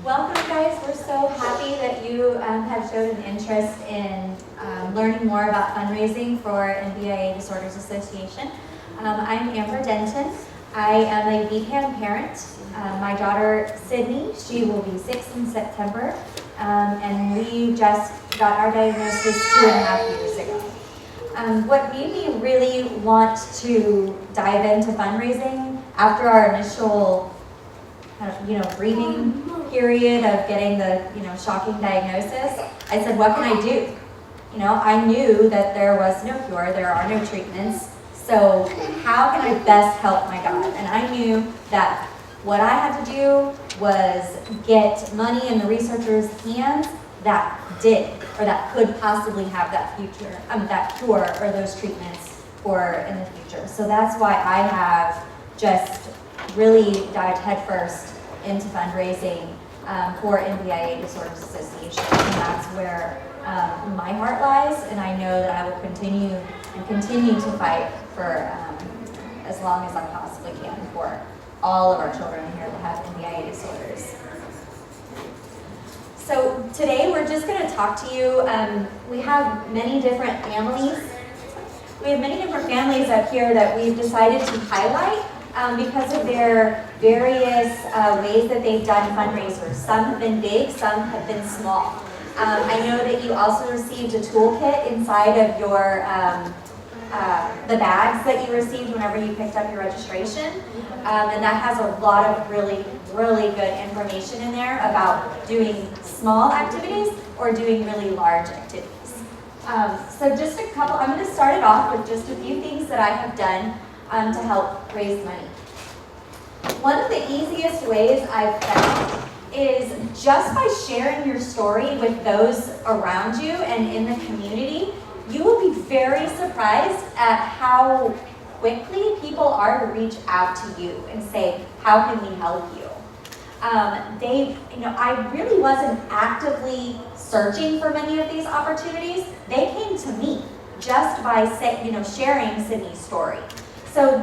Welcome, guys. We're so happy that you have showed an interest in learning more about fundraising for NBIA Disorders Association. I'm Amber Denton. I am a BPAN parent. My daughter, Sydney, she will be 6 in September, and we just got our diagnosis 2.5 years ago. What made me really want to dive into fundraising after our initial grieving period of getting the, shocking diagnosis, I said, what can I do? I knew that there was no cure, there are no treatments, so how can I best help my God? And I knew that what I had to do was get money in the researchers' hands that did, or that could possibly have that future, that cure or those treatments for in the future. So that's why I have just really dived headfirst into fundraising for NBIA Disorders Association, and that's where my heart lies, and I know that I will continue to fight for as long as I possibly can for all of our children here that have NBIA disorders. So today we're just going to talk to you. We have many different families. We have many different families up here that we've decided to highlight because of their various ways that they've done fundraisers. Some have been big, some have been small. I know that you also received a toolkit inside of your the bags that you received whenever you picked up your registration, and that has a lot of really good information in there about doing small activities or doing really large activities. So just a couple, I'm going to start it off with just a few things that I have done to help raise money. One of the easiest ways I've found is just by sharing your story with those around you and in the community, you will be very surprised at how quickly people are to reach out to you and say, how can we help you? I really wasn't actively searching for many of these opportunities. They came to me just by sharing Sydney's story. So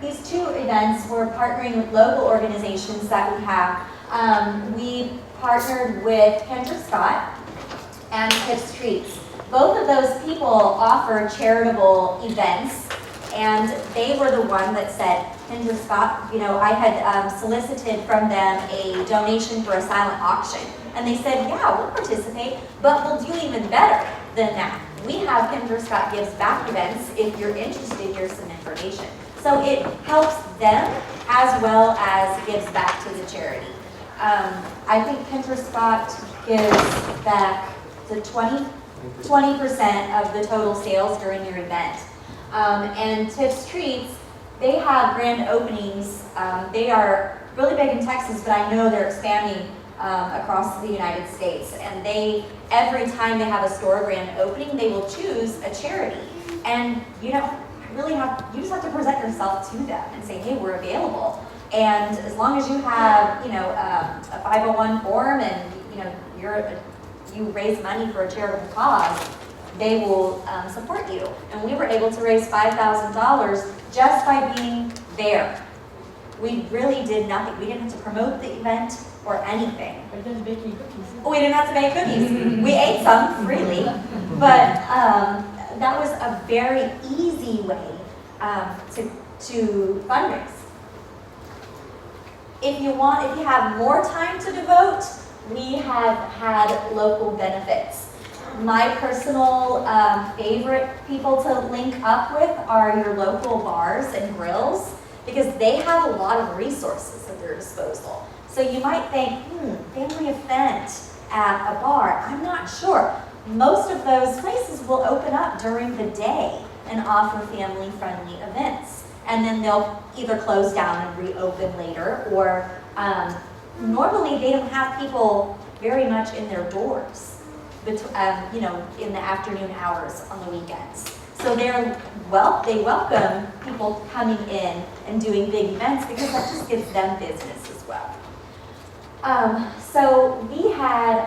these two events, we're partnering with local organizations that we have. We partnered with Kendra Scott and Tips Treats. Both of those people offer charitable events, and they were the one that said, Kendra Scott, I had solicited from them a donation for a silent auction. And they said, yeah, we'll participate, but we'll do even better than that. We have Kendra Scott Gives Back events. If you're interested, here's some information. So it helps them as well as gives back to the charity. I think Kendra Scott gives back to 20% of the total sales during your event. And Tips Treats, they have grand openings. They are really big in Texas, but I know they're expanding across the United States. And every time they have a store grand opening, they will choose a charity. And you just have to present yourself to them and say, hey, we're available. And as long as you have, a 501 form and you raise money for a charitable cause, they will support you. And we were able to raise $5,000 just by being there. We really did nothing. We didn't have to promote the event or anything. We didn't bake any cookies. We didn't have to bake cookies. We ate some freely, but that was a very easy way to fundraise. If you have more time to devote, we have had local benefits. My personal favorite people to link up with are your local bars and grills, because they have a lot of resources at their disposal. So you might think, family event at a bar, I'm not sure. Most of those places will open up during the day and offer family-friendly events. And then they'll either close down and reopen later, or normally they don't have people very much in their doors, in the afternoon hours on the weekends. So they welcome people coming in and doing big events, because that just gives them business as well. So we had,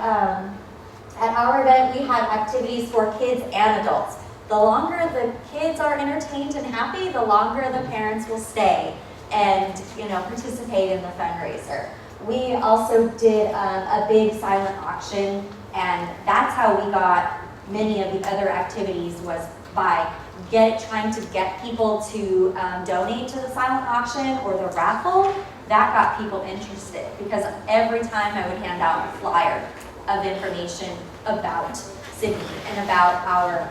at our event, we had activities for kids and adults. The longer the kids are entertained and happy, the longer the parents will stay and participate in the fundraiser. We also did a big silent auction, and that's how we got many of the other activities, was by trying to get people to donate to the silent auction or the raffle. That got people interested, because every time I would hand out a flyer of information about Sydney and about our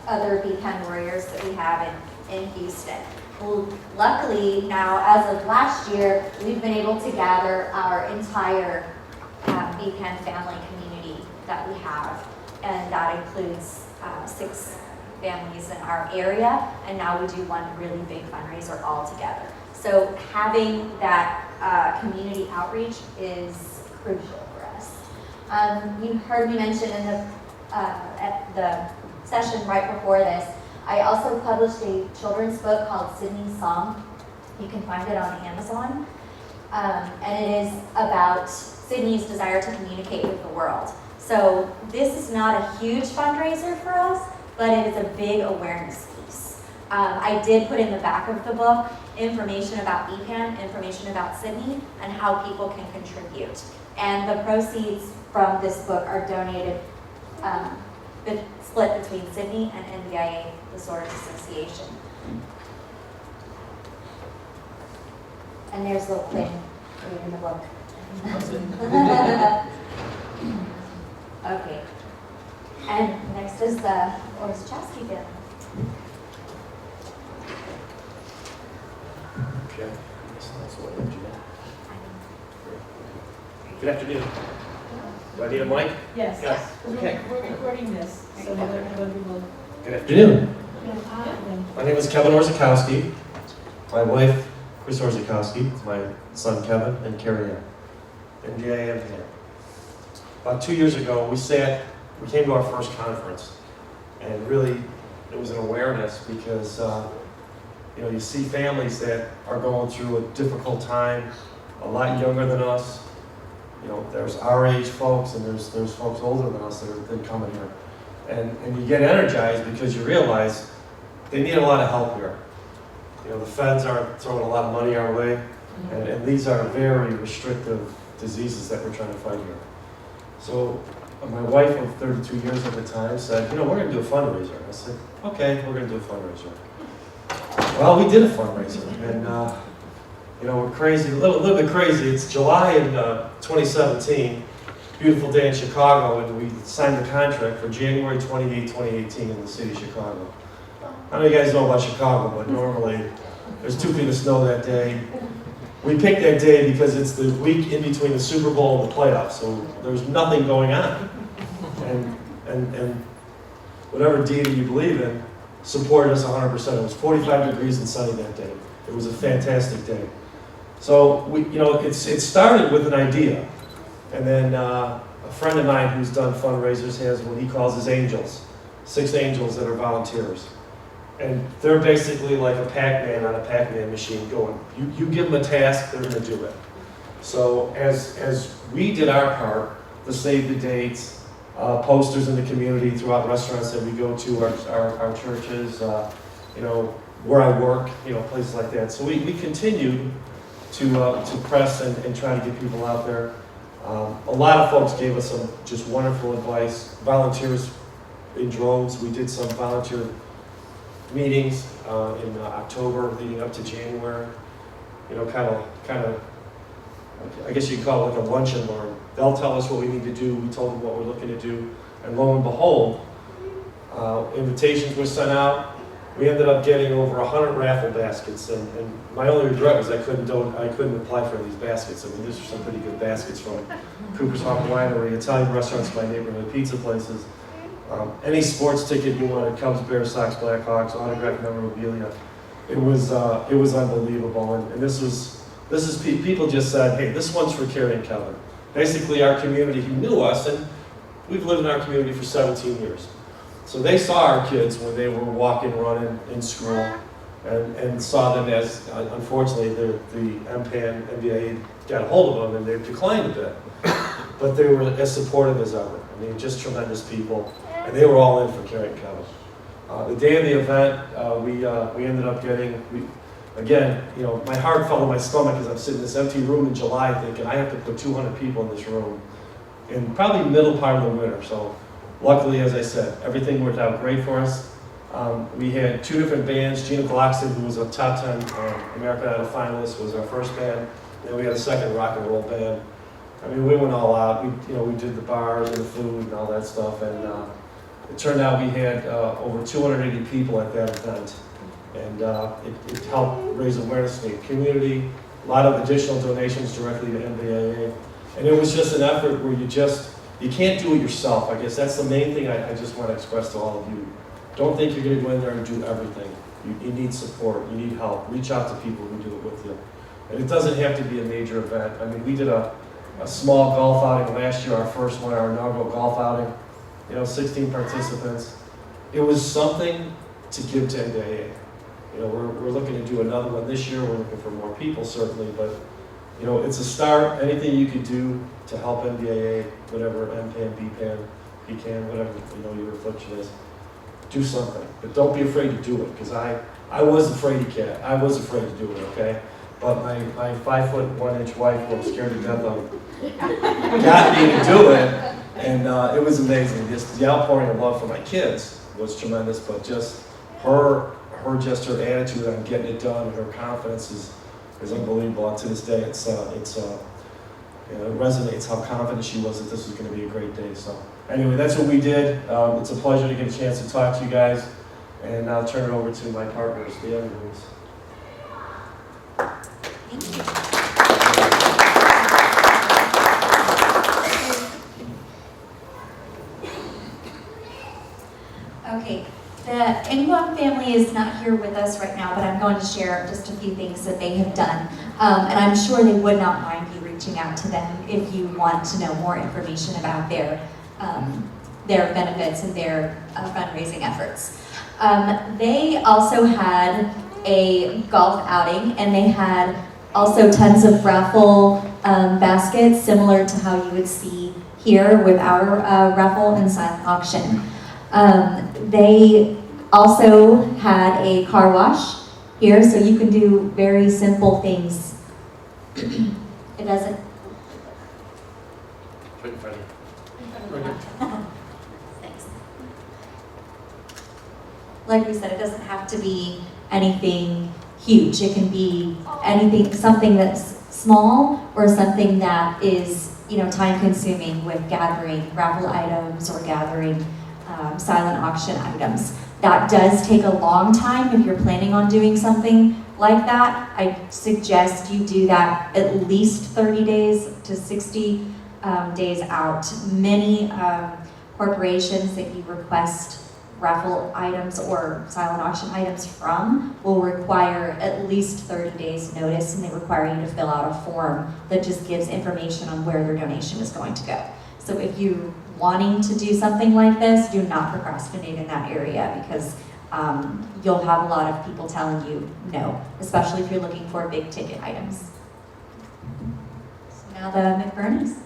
other BPAN warriors that we have in Houston. Well, luckily now, as of last year, we've been able to gather our entire BPAN family community that we have, and that includes 6 families in our area, and now we do one really big fundraiser all together. So having that community outreach is crucial for us. You heard me mention in at the session right before this, I also published a children's book called Sydney's Song. You can find it on Amazon. And it is about Sydney's desire to communicate with the world. So this is not a huge fundraiser for us, but it is a big awareness piece. I did put in the back of the book information about BPAN, information about Sydney, and how people can contribute. And the proceeds from this book are donated, split between Sydney and NBIA, the Swords Association. And there's a little thing in the book. Okay. And next is the Orzechowski family. Okay. Good afternoon. Do I need a mic? Yes. Yes. Okay. We're recording this, so that everybody will. Good afternoon. Yeah. My name is Kevin Orzechowski. My wife, Chris Orzechowski, my son Kevin, and Carrie Ann. NBIA. About 2 years ago, we came to our first conference, and really, it was an awareness because you see families that are going through a difficult time, a lot younger than us. There's our age folks, and there's folks older than us that have been coming here. And you get energized because you realize they need a lot of help here. The feds are throwing a lot of money our way, and these are very restrictive diseases that we're trying to fight here. So my wife of 32 years at the time said, we're going to do a fundraiser. I said, okay, we're going to do a fundraiser. Well, we did a fundraiser, and we're crazy, a little bit crazy. It's July in 2017, beautiful day in Chicago, and we signed the contract for January 28, 2018 in the city of Chicago. I don't know if you guys know about Chicago, but normally there's 2 feet of snow that day. We picked that day because it's the week in between the Super Bowl and the playoffs, so there's nothing going on. And whatever deity you believe in supported us 100%. It was 45 degrees and sunny that day. It was a fantastic day. So it started with an idea, and then a friend of mine who's done fundraisers has what he calls his angels, 6 angels that are volunteers. And they're basically like a Pac-Man on a Pac-Man machine going, you give them a task, they're going to do it. So as we did our part, the save the dates, posters in the community throughout restaurants that we go to, our churches, where I work, places like that. So we continued to press and try to get people out there. A lot of folks gave us some just wonderful advice. Volunteers in droves. We did some volunteer meetings in October leading up to January. Kind of, I guess you'd call it like a lunch and learn. They'll tell us what we need to do. We told them what we're looking to do. And lo and behold, invitations were sent out. We ended up getting over 100 raffle baskets, and my only regret was I couldn't apply for these baskets. I mean, these are some pretty good baskets from Cooper's Hawk Winery, Italian restaurants, my neighborhood, pizza places. Any sports ticket you wanted, Cubs, Bears, Sox, Blackhawks, autographed memorabilia. It was unbelievable, and this is people just said, hey, this one's for Carrie and Kevin. Basically, our community who knew us, and we've lived in our community for 17 years. So they saw our kids when they were walking, running in school, and saw them as, unfortunately, the NBIA got a hold of them and they declined a bit. But they were as supportive as ever. I mean, just tremendous people. And they were all in for Carrie and Kevin. The day of the event, we ended up getting, again, you know, my heart fell in my stomach as I'm sitting in this empty room in July thinking, I have to put 200 people in this room in probably the middle part of the winter. So luckily, as I said, everything worked out great for us. We had 2 different bands. Gina Gloxton, who was a top 10 American Idol finalist, was our first band. Then we had a second rock and roll band. I mean, we went all out. We did the bars and the food and all that stuff. And it turned out we had over 280 people at that event. And it helped raise awareness in the community. A lot of additional donations directly to NBIA. And it was just an effort where you can't do it yourself. I guess that's the main thing I just want to express to all of you. Don't think you're going to go in there and do everything. You need support, you need help. Reach out to people who do it with you. And it doesn't have to be a major event. I mean, we did a small golf outing last year, our first one, our inaugural golf outing. 16 participants. It was something to give to NBIA. We're looking to do another one this year. We're looking for more people, certainly, but it's a start. Anything you could do to help NBIA, whatever, MPAN, BPAN, PCAN, whatever your affliction is, do something. But don't be afraid to do it, because I was afraid to cat. I was afraid to do it, okay? But my 5'1" wife, who I'm scared to death of, got me to do it, and it was amazing. Just the outpouring of love for my kids was tremendous, but just her attitude on getting it done, and her confidence is unbelievable. And to this day, it resonates how confident she was that this was going to be a great day. So anyway, that's what we did. It's a pleasure to get a chance to talk to you guys, and I'll turn it over to my partners, the Edwards. Thank you. Okay, the Engblom family is not here with us right now, but I'm going to share just a few things that they have done. And I'm sure they would not mind you reaching out to them if you want to know more information about their benefits and their fundraising efforts. They also had a golf outing, and they had also tons of raffle baskets, similar to how you would see here with our raffle and silent auction. They also had a car wash here, so you can do very simple things. It doesn't. Right in front of you. Thanks. Like we said, it doesn't have to be anything huge. It can be anything, something that's small or something that is, time consuming, with gathering raffle items or gathering silent auction items. That does take a long time if you're planning on doing something like that. I suggest you do that at least 30 days to 60 days out. Many corporations that you request raffle items or silent auction items from will require at least 30 days notice, and they require you to fill out a form that just gives information on where your donation is going to go. So if you're wanting to do something like this, do not procrastinate in that area, because you'll have a lot of people telling you no, especially if you're looking for big ticket items. So now the McBurneys.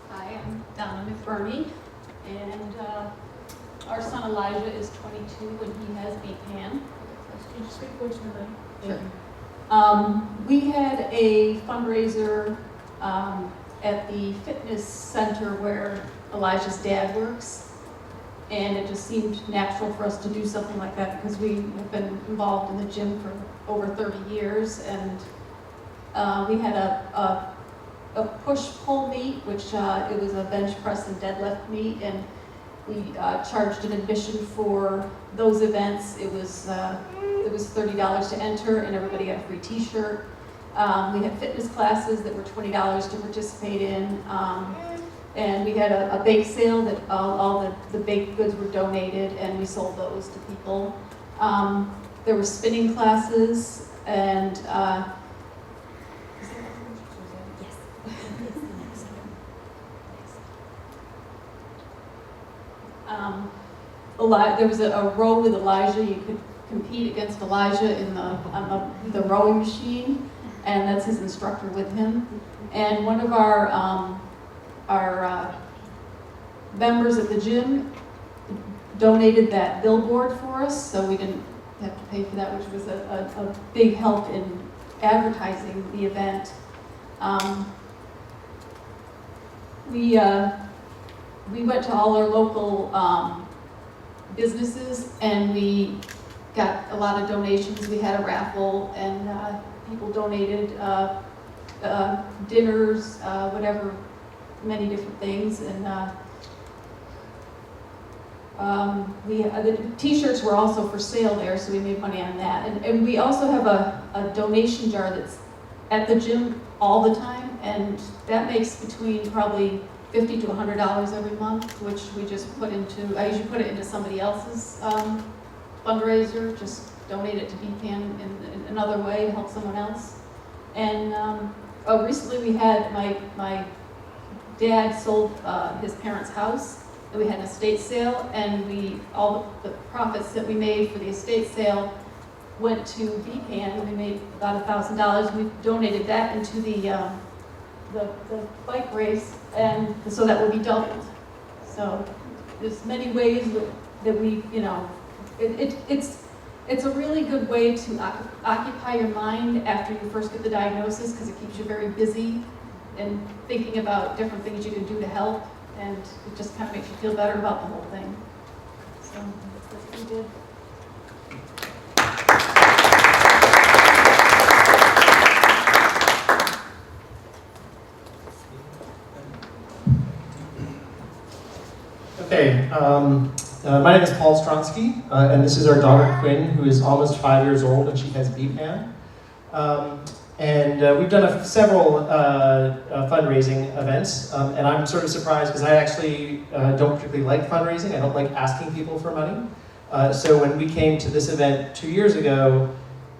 Hi, I'm Donna McBurney, and our son Elijah is 22 and he has BPAN. Could you speak forward? Sure. We had a fundraiser at the fitness center where Elijah's dad works, and it just seemed natural for us to do something like that because we have been involved in the gym for over 30 years, and we had a push-pull meet, which it was a bench press and deadlift meet, and we charged an admission for those events. It was $30 to enter, and everybody got a free T-shirt. We had fitness classes that were $20 to participate in, and we had a bake sale that all the baked goods were donated, and we sold those to people. There were spinning classes, and there was a row with Elijah. You could compete against Elijah on the rowing machine, and that's his instructor with him. And one of our members at the gym donated that billboard for us, so we didn't have to pay for that, which was a big help in advertising the event. We went to all our local businesses, and we got a lot of donations. We had a raffle, and people donated dinners, whatever, many different things, and the t-shirts were also for sale there, so we made money on that. And we also have a donation jar that's at the gym all the time, and that makes between probably $50 to $100 every month, which we just put into, I usually put it into somebody else's fundraiser, just donate it to BPAN in another way, help someone else. And recently we had, my dad sold his parents' house, and we had an estate sale, and all the profits that we made for the estate sale went to BPAN, and we made about $1,000. We donated that into the bike race, and so that will be doubled. So there's many ways that we, it's a really good way to occupy your mind after you first get the diagnosis, because it keeps you very busy and thinking about different things you can do to help, and it just kind of makes you feel better about the whole thing. So that's what we did. Okay, my name is Paul Stronsky, and this is our daughter Quinn, who is almost 5 years old, and she has BPAN. We've done several fundraising events, and I'm sort of surprised because I actually don't particularly like fundraising. I don't like asking people for money. So when we came to this event 2 years ago,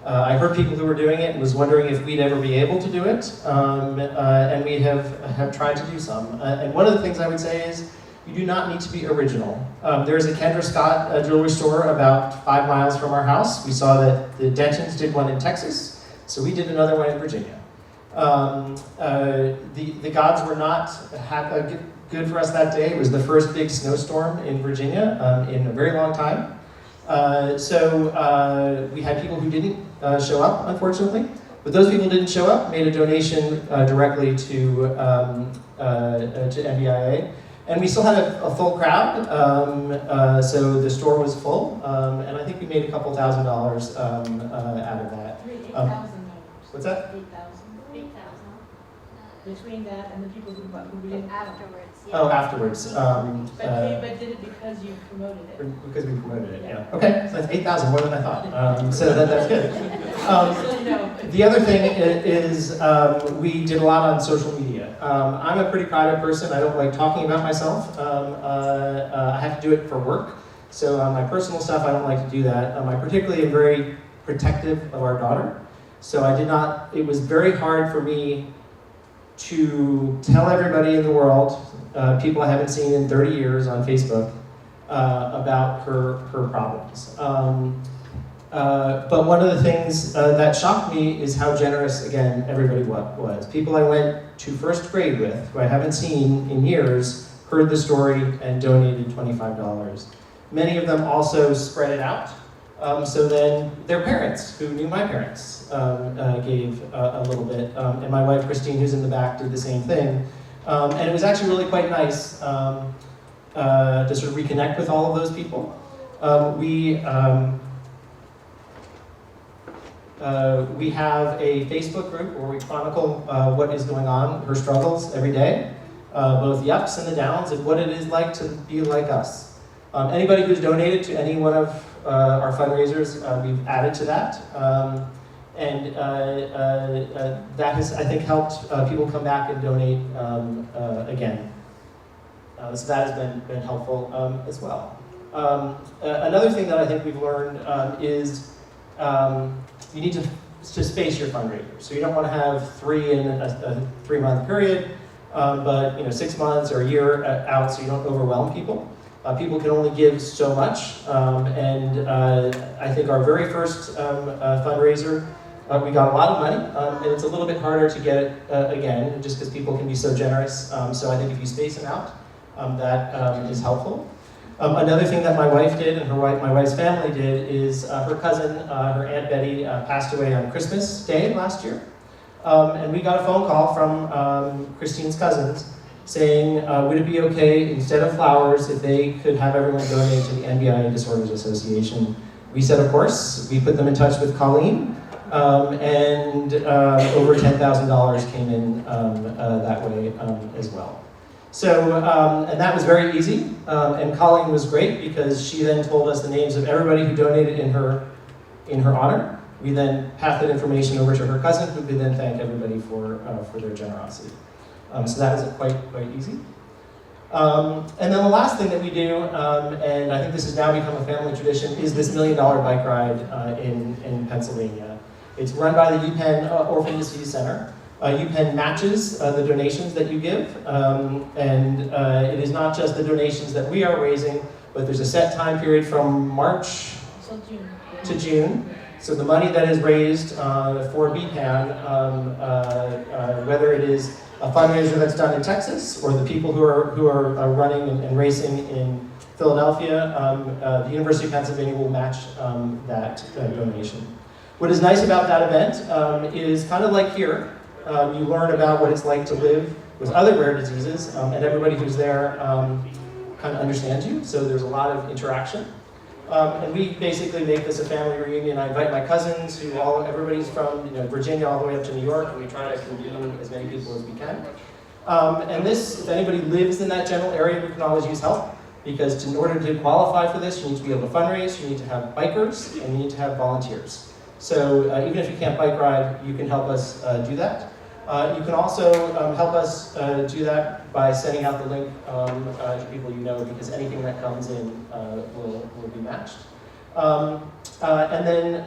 I heard people who were doing it and was wondering if we'd ever be able to do it, and we have tried to do some. And one of the things I would say is, you do not need to be original. There's a Kendra Scott jewelry store about 5 miles from our house. We saw that the Dentons did one in Texas, so we did another one in Virginia. The gods were not good for us that day. It was the first big snowstorm in Virginia in a very long time. We had people who didn't show up, unfortunately. But those people who didn't show up made a donation directly to NBIA. And we still had a full crowd, so the store was full, and I think we made a couple $1,000 out of that. $8,000. What's that? 8,000. Between that and the people who didn't Afterwards, yeah. Oh, afterwards. But did it because you promoted it? Because we promoted it, yeah. Okay, so that's 8,000, more than I thought. So that's good. The other thing is we did a lot on social media. I'm a pretty private person. I don't like talking about myself. I have to do it for work. So my personal stuff, I don't like to do that. I particularly am very protective of our daughter. So it was very hard for me to tell everybody in the world, people I haven't seen in 30 years on Facebook, about her problems. But one of the things that shocked me is how generous, again, everybody was. People I went to first grade with, who I haven't seen in years, heard the story and donated $25. Many of them also spread it out. So then their parents, who knew my parents, gave a little bit. And my wife, Christine, who's in the back, did the same thing. And it was actually really quite nice to sort of reconnect with all of those people. We have a Facebook group where we chronicle what is going on, her struggles every day, both the ups and the downs, and what it is like to be like us. Anybody who's donated to any one of our fundraisers, we've added to that. That has, I think, helped people come back and donate again. So that has been helpful as well. Another thing that I think we've learned is you need to space your fundraisers. So you don't want to have 3 in a 3-month period, but 6 months or a year out, so you don't overwhelm people. People can only give so much, and I think our very first fundraiser, we got a lot of money, and it's a little bit harder to get it again, just because people can be so generous. So I think if you space them out, that is helpful. Another thing that my wife did and my wife's family did is her cousin, her Aunt Betty, passed away on Christmas Day last year. And we got a phone call from Christine's cousins saying, would it be okay, instead of flowers, if they could have everyone donate to the NBIA Disorders Association? We said, of course. We put them in touch with Colleen, and over $10,000 came in that way as well. So, and that was very easy, and Colleen was great because she then told us the names of everybody who donated in her honor. We then passed that information over to her cousin, who could then thank everybody for their generosity. So that was quite easy. And then the last thing that we do, and I think this has now become a family tradition, is this $1 Million Bike Ride in Pennsylvania. It's run by the UPenn Orphan Disease Center. UPenn matches the donations that you give, and it is not just the donations that we are raising, but there's a set time period from March to June. So the money that is raised for BPAN, whether it is a fundraiser that's done in Texas or the people who are running and racing in Philadelphia, the University of Pennsylvania will match that donation. What is nice about that event is kind of like here, you learn about what it's like to live with other rare diseases, and everybody who's there kind of understands you, so there's a lot of interaction. And we basically make this a family reunion. I invite my cousins, everybody's from Virginia all the way up to New York, and we try to convene as many people as we can. And this, if anybody lives in that general area, we can always use help, because in order to qualify for this, you need to be able to fundraise, you need to have bikers, and you need to have volunteers. So even if you can't bike ride, you can help us do that. You can also help us do that by sending out the link to people you know, because anything that comes in will be matched. And then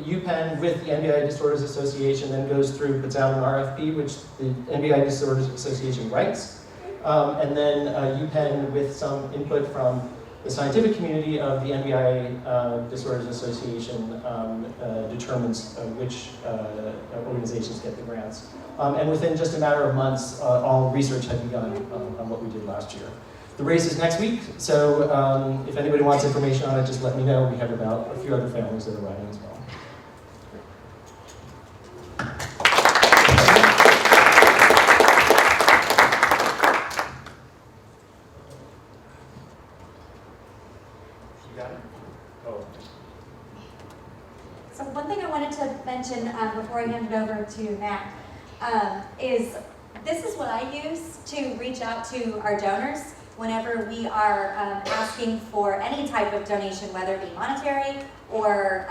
UPenn with the NBIA Disorders Association then goes through, puts out an RFP, which the NBIA Disorders Association writes. And then UPenn, with some input from the scientific community of the NBIA Disorders Association, determines which organizations get the grants. And within just a matter of months, all research had begun on what we did last year. The race is next week, so if anybody wants information on it, just let me know. We have about a few other families that are riding as well. So one thing I wanted to mention before I hand it over to Matt is this is what I use to reach out to our donors whenever we are asking for any type of donation, whether it be monetary or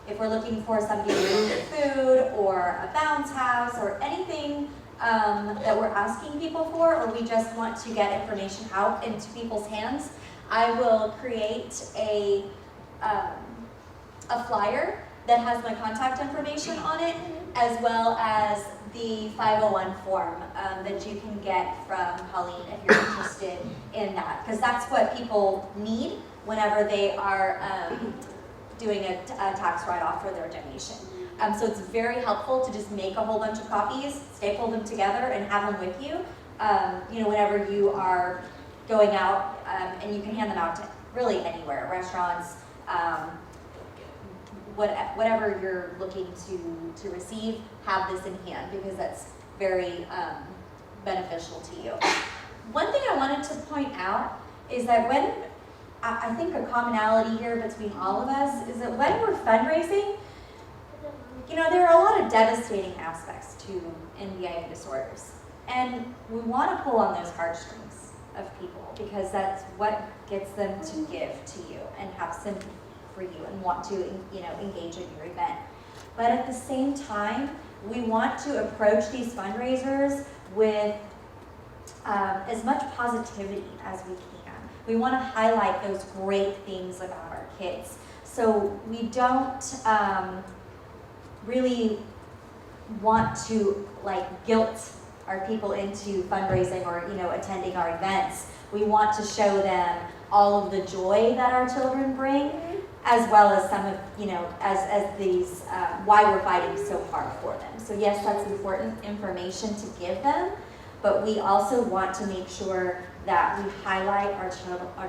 if we're looking for somebody to move food or a bounce house or anything that we're asking people for, or we just want to get information out into people's hands. I will create a flyer that has my contact information on it, as well as the 501 form that you can get from Colleen if you're interested in that, because that's what people need whenever they are doing a tax write-off for their donation. So it's very helpful to just make a whole bunch of copies, staple them together, and have them with you. Whenever you are going out, and you can hand them out to really anywhere, restaurants, whatever you're looking to receive, have this in hand, because that's very beneficial to you. One thing I wanted to point out is that when, I think a commonality here between all of us is that when we're fundraising, there are a lot of devastating aspects to NBIA disorders. And we want to pull on those heartstrings of people, because that's what gets them to give to you and have sympathy for you and want to engage in your event. But at the same time, we want to approach these fundraisers with as much positivity as we can. We want to highlight those great things about our kids. So we don't really want to guilt our people into fundraising or attending our events. We want to show them all of the joy that our children bring, as well as some of, as these, why we're fighting so hard for them. So yes, that's important information to give them, but we also want to make sure that we highlight our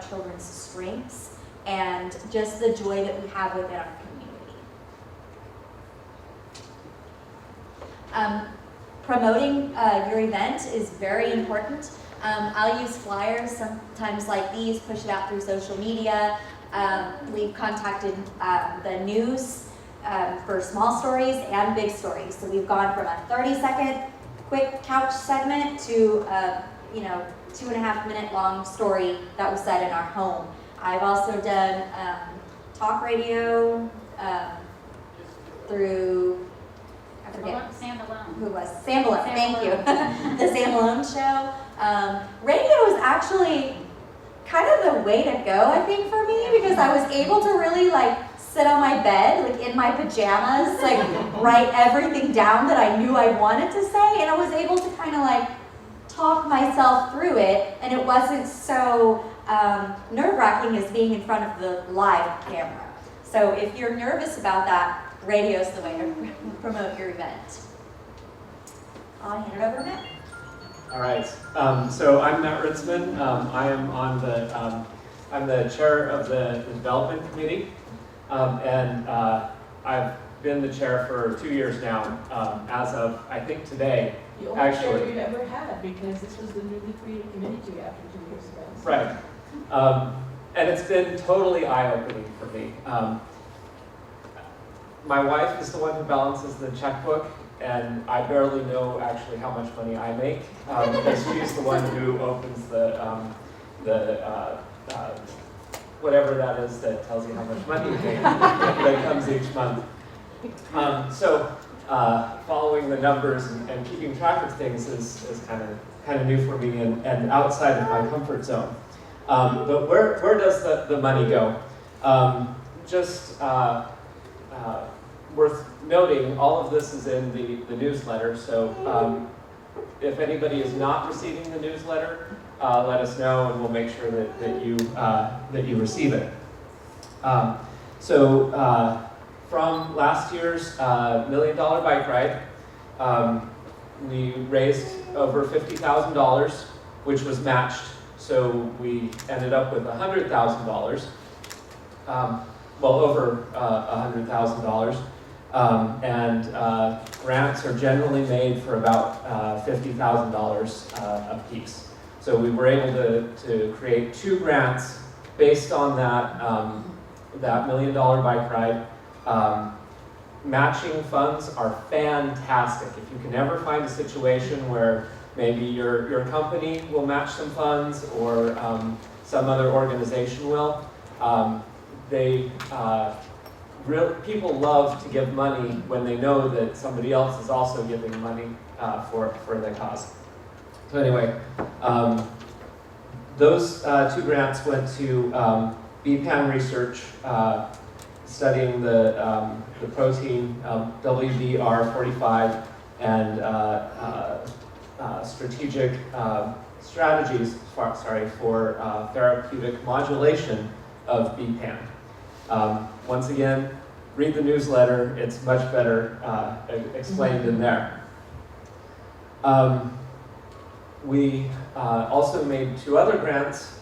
children's strengths and just the joy that we have within our community. Promoting your event is very important. I'll use flyers sometimes like these, push it out through social media. We've contacted the news for small stories and big stories. So we've gone from a 30-second quick couch segment to a 2.5-minute long story that was said in our home. I've also done talk radio through, I forget. Sam Malone. Who was? Sam Malone, thank you. The Sam Malone show. Radio is actually kind of the way to go, I think, for me, because I was able to really sit on my bed, in my pajamas, write everything down that I knew I wanted to say, and I was able to kind of talk myself through it, and it wasn't so nerve-wracking as being in front of the live camera. So if you're nervous about that, radio's the way to promote your event. I'll hand it over to Matt. All right. So I'm Matt Ritzman. I'm the chair of the development committee, and I've been the chair for 2 years now. As of I think today. The only chair you've ever had, because this was the newly created committee after 2 years ago. Right. And it's been totally eye-opening for me. My wife is the one who balances the checkbook, and I barely know actually how much money I make, because she's the one who opens the whatever that is that tells you how much money you make that comes each month. So following the numbers and keeping track of things is kind of new for me and outside of my comfort zone. But where does the money go? Worth noting, all of this is in the newsletter, so if anybody is not receiving the newsletter, let us know and we'll make sure that you receive it. From last year's $1 million bike ride, we raised over $50,000, which was matched, so we ended up with $100,000, over $100,000. Grants are generally made for about $50,000 a piece. So we were able to create 2 grants based on that $1 million bike ride. Matching funds are fantastic. If you can ever find a situation where maybe your company will match some funds or some other organization will, people love to give money when they know that somebody else is also giving money for the cause. So anyway, those 2 grants went to BPAN research, studying the protein WBR45 and strategic strategies for therapeutic modulation of BPAN. Once again, read the newsletter, it's much better explained in there. We also made 2 other grants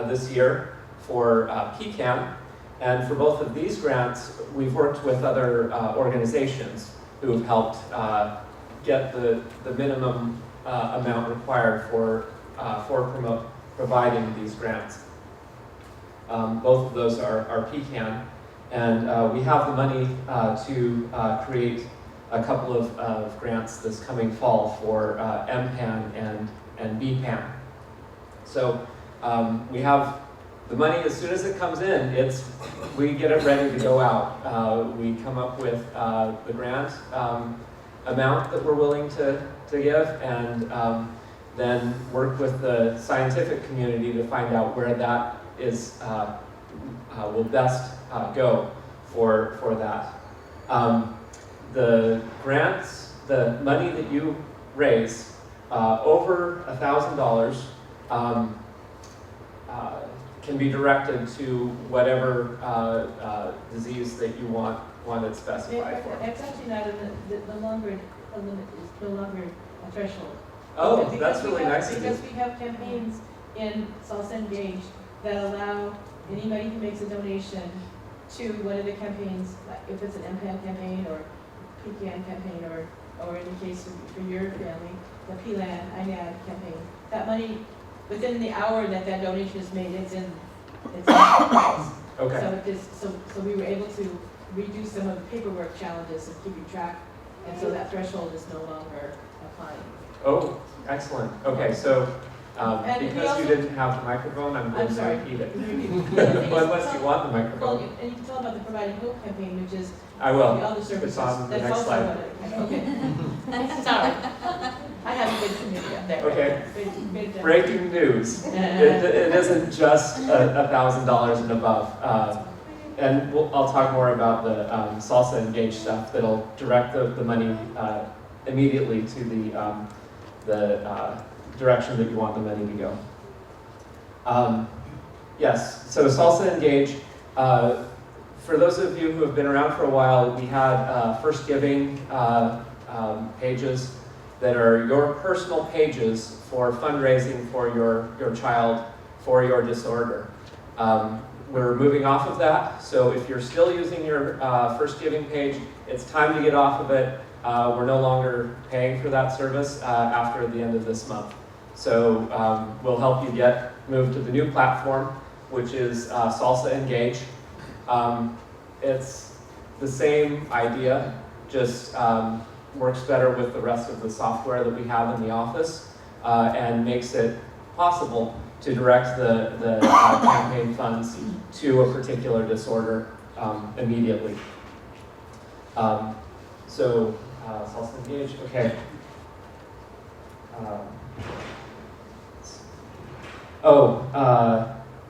this year for PCAM, and for both of these grants, we've worked with other organizations who have helped get the minimum amount required for providing these grants. Both of those are PCAM, and we have the money to create a couple of grants this coming fall for MPAN and BPAN. So we have the money as soon as it comes in, we get it ready to go out. We come up with the grant amount that we're willing to give, and then work with the scientific community to find out where that is will best go for that. The grants, the money that you raise, over $1,000, can be directed to whatever disease that you want it specified for. It's actually not no longer a limit, it's no longer a threshold. Oh, Because that's really we have- nice of you. Because we have campaigns in Salsa Engage that allow anybody who makes a donation to one of the campaigns, like if it's an MPAN campaign or PCAN campaign, or in the case of, for your family, the PLAN, INAD campaign, that money, within the hour that that donation is made, it's in price. Okay. So it just, so we were able to reduce some of the paperwork challenges of keeping track, and so that threshold is no longer applying. Oh, excellent. Okay, so And we because also- you didn't have the microphone, I'm going I'm to sorry. repeat it. Well, Unless you want the Well, microphone. and you can tell about the Providing Hope campaign, which is I the will. other services. on the That's next also slide. one of the- Okay. Sorry. I haven't been committed up there. Okay. Been- Breaking news. It isn't just $1,000 and above. And I'll talk more about the Salsa Engage stuff that'll direct the money immediately to the direction that you want the money to go. Yes, so Salsa Engage, for those of you who have been around for a while, we had First Giving pages that are your personal pages for fundraising for your child for your disorder. We're moving off of that, so if you're still using your First Giving page, it's time to get off of it. We're no longer paying for that service after the end of this month. So we'll help you get moved to the new platform, which is Salsa Engage. It's the same idea, just works better with the rest of the software that we have in the office and makes it possible to direct the campaign funds to a particular disorder immediately. So, Salsa Engage, okay.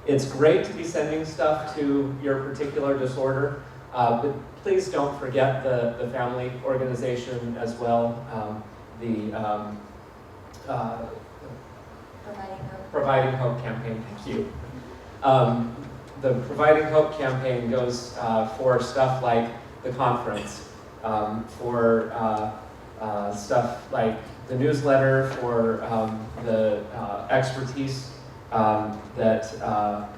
It's great to be sending stuff to your particular disorder, but please don't forget the family organization as well. Providing Hope campaign, thank you. The Providing Hope campaign goes for stuff like the conference, for stuff like the newsletter, for the expertise that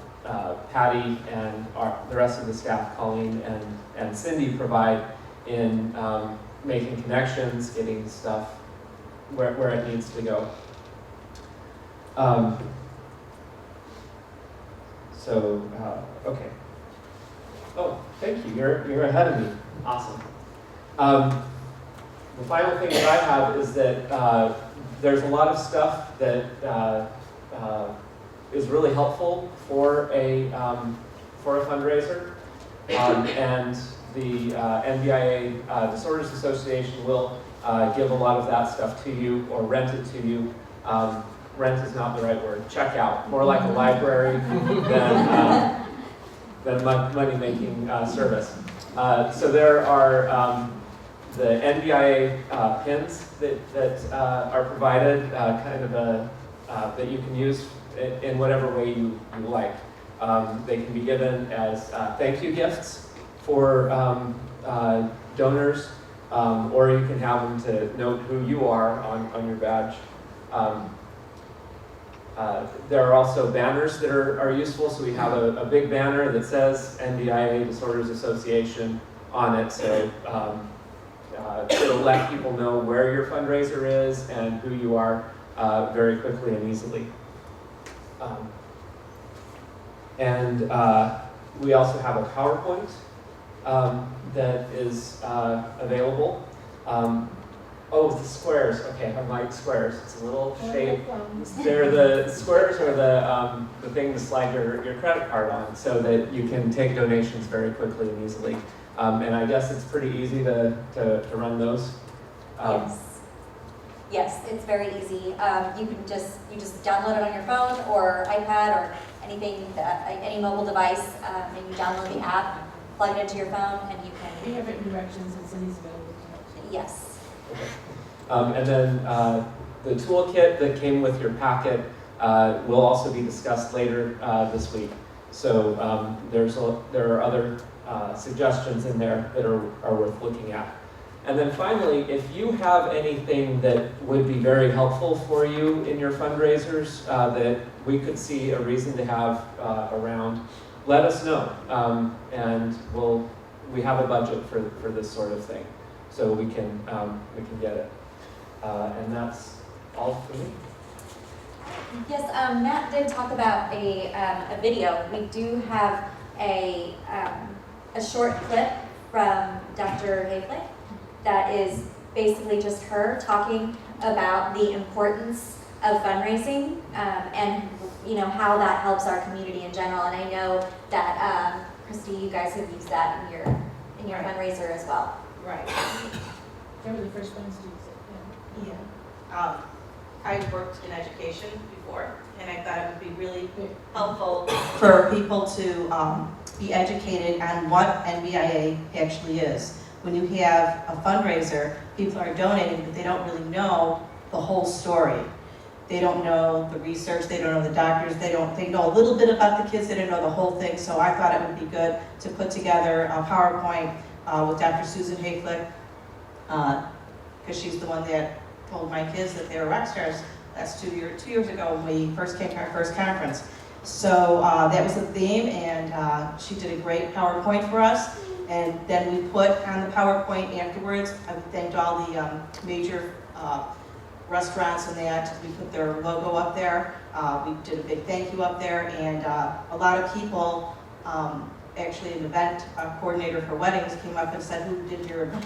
Patty and the rest of the staff, Colleen and Cindy, provide in making connections, getting stuff where it needs to go. Okay. Oh, thank you. You're ahead of me. Awesome. The final thing that I have is that there's a lot of stuff that is really helpful for a fundraiser, and the NBIA Disorders Association will give a lot of that stuff to you or rent it to you. Rent is not the right word. Check out, more like a library than money-making service. So there are the NBIA pins that are provided, kind of that you can use in whatever way you like. They can be given as thank you gifts for donors, or you can have them to note who you are on your badge. There are also banners that are useful, so we have a big banner that says NBIA Disorders Association on it, so it'll let people know where your fundraiser is and who you are very quickly and easily. We also have a PowerPoint that is available. Oh, the squares. Okay, I like squares. It's a little shape. They're the squares are the thing to slide your credit card on, so that you can take donations very quickly and easily. And I guess it's pretty easy to run those. Yes, it's very easy. You just download it on your phone or iPad or anything, any mobile device, and you download the app, plug it into your phone, and you can. We have written directions and Cindy's available to help. Yes. Okay. And then the toolkit that came with your packet will also be discussed later this week. So there are other suggestions in there that are worth looking at. And then finally, if you have anything that would be very helpful for you in your fundraisers that we could see a reason to have around, let us know. And we have a budget for this sort of thing, so we can get it. And that's all for me. Yes, Matt did talk about a video. We do have a short clip from Dr. Hayflick that is basically just her talking about the importance of fundraising and how that helps our community in general. And I know that Christy, you guys have used that in your fundraiser as well. Right. They were the first ones to use it, Yeah. I worked in education before, and I thought it would be really helpful for people to be educated on what NBIA actually is. When you have a fundraiser, people are donating, but they don't really know the whole story. They don't know the research, they don't know the doctors, they know a little bit about the kids, they don't know the whole thing. So I thought it would be good to put together a PowerPoint with Dr. Susan Hayflick, because she's the one that told my kids that they were rock stars. That's 2 years ago when we first came to our first conference. So that was the theme, and she did a great PowerPoint for us. And then we put on the PowerPoint afterwards, I thanked all the major restaurants and that. We put their logo up there. We did a big thank you up there, and a lot of people, actually an event coordinator for weddings came up and said, "Who did your event?"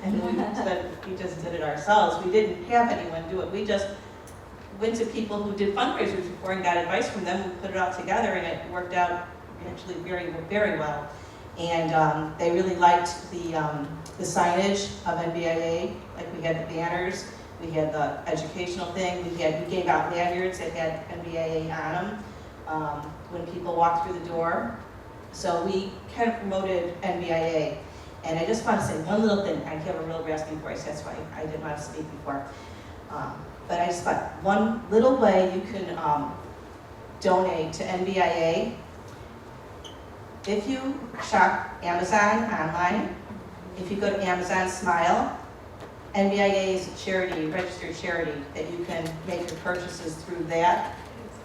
And we said, "We just did it ourselves. We didn't have anyone do it. We just went to people who did fundraisers before and got advice from them. We put it all together, and it worked out actually very, very well." And they really liked the signage of NBIA. Like, we had the banners, we had the educational thing, we gave out lanyards that had NBIA on them when people walked through the door. So we kind of promoted NBIA. And I just want to say one little thing. I have a real raspy voice, that's why I didn't want to speak before. But I just thought one little way you can donate to NBIA. If you shop Amazon online, if you go to Amazon Smile, NBIA is a charity, registered charity, that you can make your purchases through that.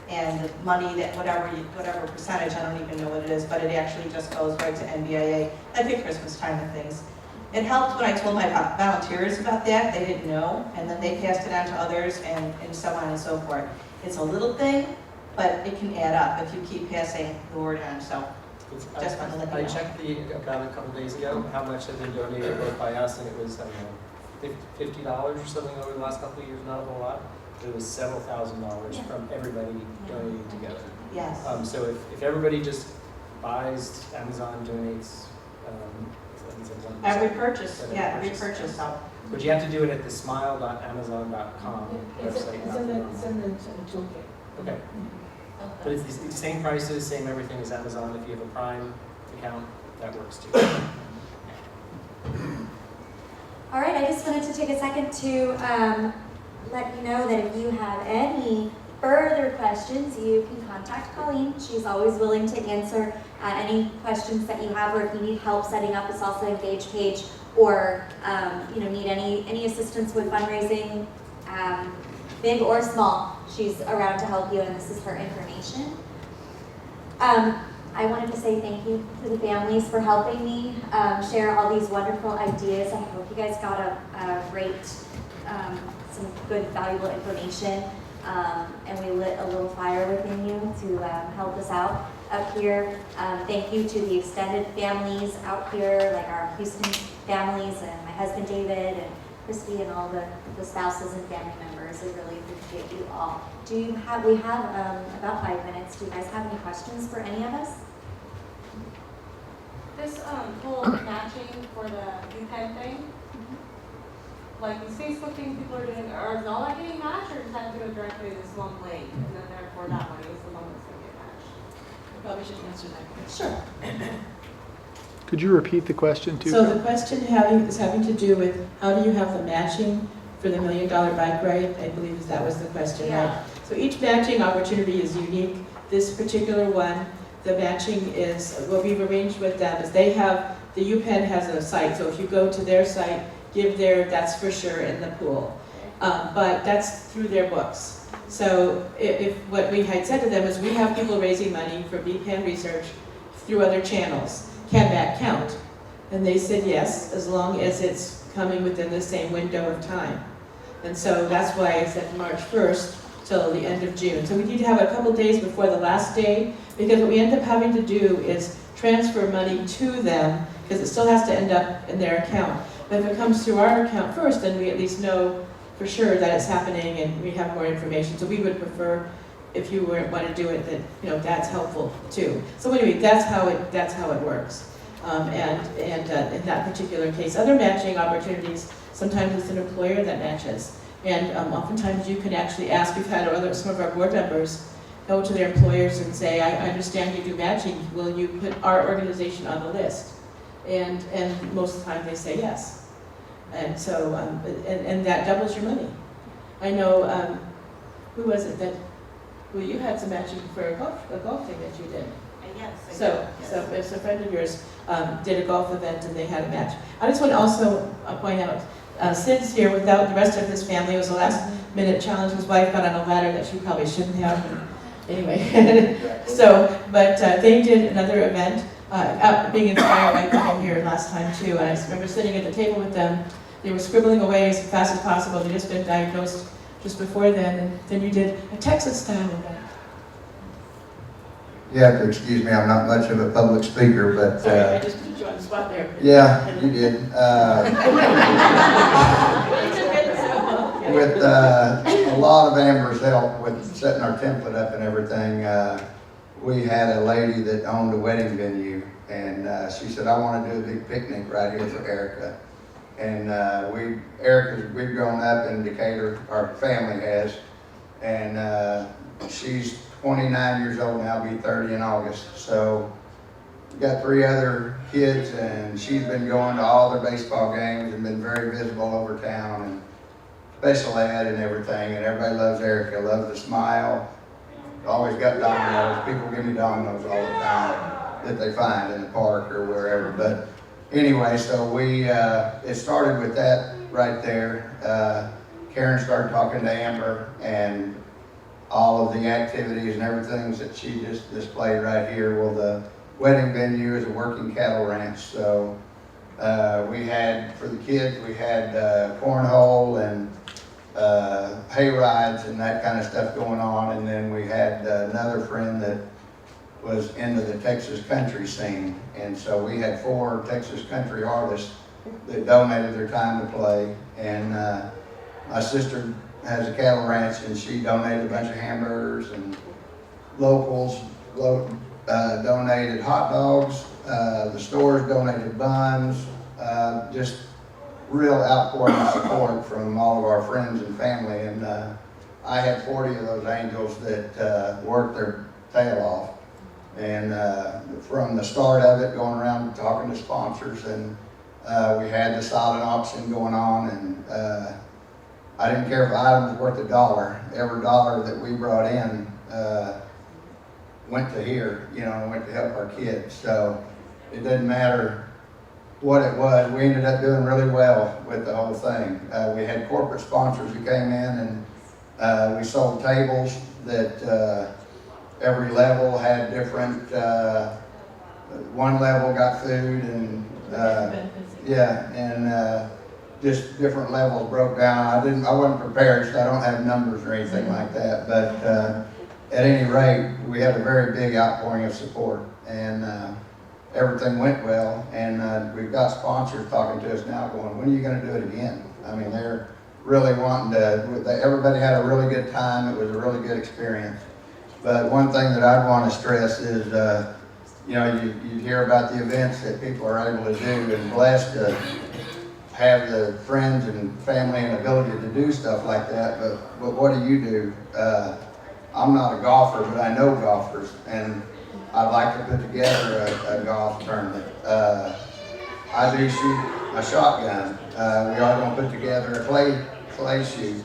And the money, that whatever percentage, I don't even know what it is, but it actually just goes right to NBIA, like at Christmas time and things. It helped when I told my volunteers about that. They didn't know, and then they passed it on to others, and so on and so forth. It's a little thing, but it can add up if you keep passing the word on. So just want to let you know. I checked the account a couple days ago, how much had been donated both by us, and it was, I don't know, $50 or something over the last couple of years, not a whole lot. It was several $1,000s from everybody donating together. Yes. So if everybody just buys, Amazon donates, Every purchase, yeah, every purchase. So. But you have to do it at the smile.amazon.com It's website. in the toolkit. Okay. But it's the same prices, same everything as Amazon. If you have a Prime account, that works too. All right, I just wanted to take a second to let you know that if you have any further questions, you can contact Colleen. She's always willing to answer any questions that you have, or if you need help setting up a Salsa Engage page, or need any assistance with fundraising, big or small, she's around to help you, and this is her information. I wanted to say thank you to the families for helping me share all these wonderful ideas. I hope you guys got a great, some good, valuable information. And we lit a little fire within you to help us out up here. Thank you to the extended families out here, like our Houston families and my husband David and Christy and all the spouses and family members. I really appreciate you all. We have about 5 minutes. Do you guys have any questions for any of us? This whole matching for the UPenn thing, like these Facebook things people are doing, are all that getting matched, or does that go directly to this one link, and then therefore that money is the one that's going to get matched? We probably should answer that question. Sure. Could you repeat the question too? So the question is having to do with how do you have the matching for the $1 Million Bike Ride? I believe that was the question, Yeah. right? So each matching opportunity is unique. This particular one, the matching is, what we've arranged with them is the UPenn has a site, so if you go to their site, give that's for sure in the pool. But that's through their books. So if what we had said to them is, we have people raising money for BPAN research through other channels, can that count? And they said yes, as long as it's coming within the same window of time. And so that's why I said March 1st till the end of June. So we need to have a couple days before the last day, because what we end up having to do is transfer money to them, because it still has to end up in their account. But if it comes through our account first, then we at least know for sure that it's happening and we have more information. So we would prefer, if you want to do it, that that's helpful too. So anyway, that's how it works. And in that particular case, other matching opportunities, sometimes it's an employer that matches. And oftentimes you can actually ask, we've had some of our board members go to their employers and say, I understand you do matching, will you put our organization on the list? And most of the time they say yes. And so, and that doubles your money. I know, who was it that, well, you had some matching for a golf thing that you did. Yes. So if a friend of yours did a golf event and they had a match. I just want to also point out, Sid's here without the rest of his family. It was a last minute challenge. His wife got on a ladder that she probably shouldn't have. Anyway, but they did another event, being inspired by coming here last time too. And I remember sitting at the table with them. They were scribbling away as fast as possible. They'd just been diagnosed just before then. And then you did a Texas style event. You have to excuse me, I'm not much of a public speaker, but... Sorry, I just put you on the spot there. Yeah, you did. With a lot of Amber's help with setting our template up and everything, we had a lady that owned a wedding venue, and she said, I want to do a big picnic right here for Erica. And we've grown up in Decatur, our family has, and she's 29 years old now, be 30 in August. So we've got 3 other kids, and she's been going to all their baseball games and been very visible over town and special ed and everything. And everybody loves Erica, loves the smile. Always got dominoes. People give me dominoes all the time that they find in the park or wherever. But anyway, so it started with that right there. Karen started talking to Amber, and all of the activities and everything that she just displayed right here. Well, the wedding venue is a working cattle ranch, so we had, for the kids, we had cornhole and hay rides and that kind of stuff going on, and then we had another friend that was into the Texas country scene, and so we had 4 Texas country artists that donated their time to play, and my sister has a cattle ranch, and she donated a bunch of hamburgers, and locals donated hot dogs, the stores donated buns, just real outpouring of support from all of our friends and family. And I had 40 of those angels that worked their tail off. And from the start of it, going around talking to sponsors, and we had the silent auction going on, and I didn't care if the item was worth $1. Every dollar that we brought in went to here, went to help our kids. So it didn't matter what it was. We ended up doing really well with the whole thing. We had corporate sponsors who came in, and we sold tables that every level had different, one level got food and just different levels broke down. I wasn't prepared, so I don't have numbers or anything like that, but at any rate, we had a very big outpouring of support, and everything went well, and we've got sponsors talking to us now going, when are you going to do it again? I mean, they're really wanting to, everybody had a really good time. It was a really good experience. But one thing that I'd want to stress is, you hear about the events that people are able to do, and blessed to have the friends and family and ability to do stuff like that, but what do you do? I'm not a golfer, but I know golfers, and I'd like to put together a golf tournament. I do shoot a shotgun. We are going to put together a clay shoot,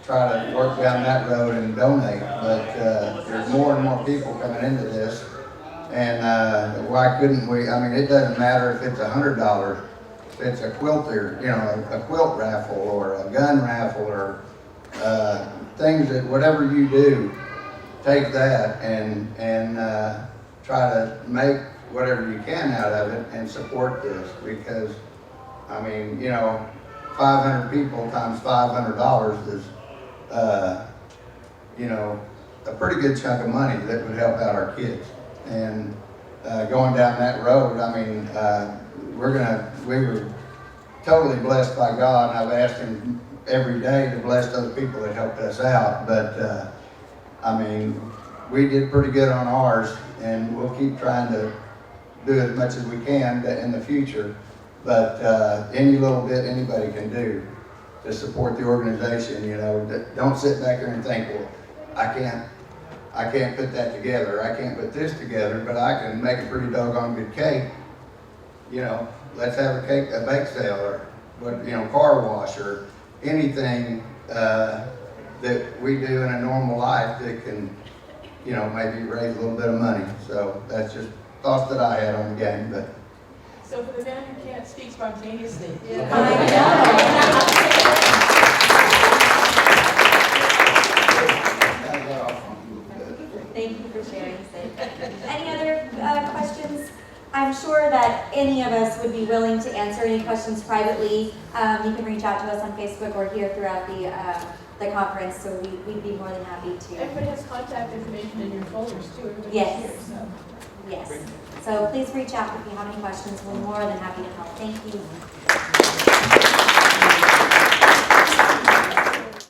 try to work down that road and donate, but there's more and more people coming into this, and why couldn't we? I mean, it doesn't matter if it's $100 it's a quilter, you know, a quilt raffle or a gun raffle or things that, whatever you do, take that and try to make whatever you can out of it and support this, because, I mean, you know, 500 people times $500 is, you know, a pretty good chunk of money that would help out our kids. And going down that road, I mean, we were totally blessed by God, and I've asked Him every day to bless those people that helped us out. But I mean, we did pretty good on ours, and we'll keep trying to do as much as we can in the future. But any little bit anybody can do to support the organization, you know, don't sit back there and think, well, I can't put that together, I can't put this together, but I can make a pretty doggone good cake. You know, let's have a bake sale, or what, you know, car wash, or anything that we do in a normal life that can, you know, maybe raise a little bit of money. So that's just thoughts that I had on the game. But So for the man who can't speak spontaneously. Thank you for sharing, Sid. Any other questions? I'm sure that any of us would be willing to answer any questions privately. You can reach out to us on Facebook or here throughout the conference, so we'd be more than happy to. Everybody has contact information in your folders too. Everybody's Yes. here, so. Yes. So please reach out if you have any questions. We're more than happy to help. Thank you.